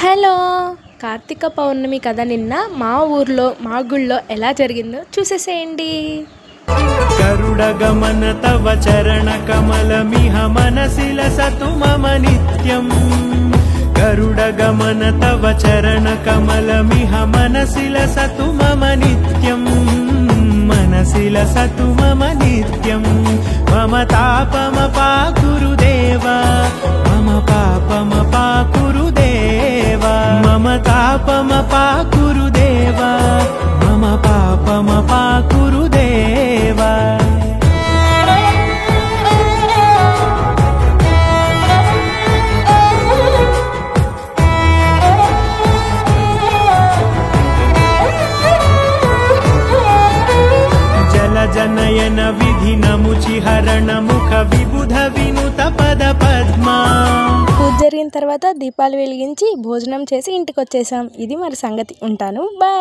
Hello! Karthika పౌర్ణమి కదా నిన్న మా ఊర్లో మా గుళ్ళో ఎలా జరిగిందో చూసేసేయండి. గరుడగమన తవ చరణ కమలమిహ మనసిల సతు మమ నిత్యం. గరుడగమన తవ చరణ కమలమిహ మనసిల సతు మమ నిత్యం. మనసిల సతు మమ నిత్యం. మమ తాపమపా గురుదేవా, మమ పాపమపా గురుదేవా. మమ తాపమపా గురుదేవా, మమ పాపమపా గురుదేవా. జనయన విధి నముచి హరణ ముఖ విబుధ వినుత పద పద్మా. పూజ జరిగిన తర్వాత దీపాలు వెలిగించి భోజనం చేసి ఇంటికి వచ్చేసాం. ఇది మరి సంగతి. ఉంటాను. బాయ్.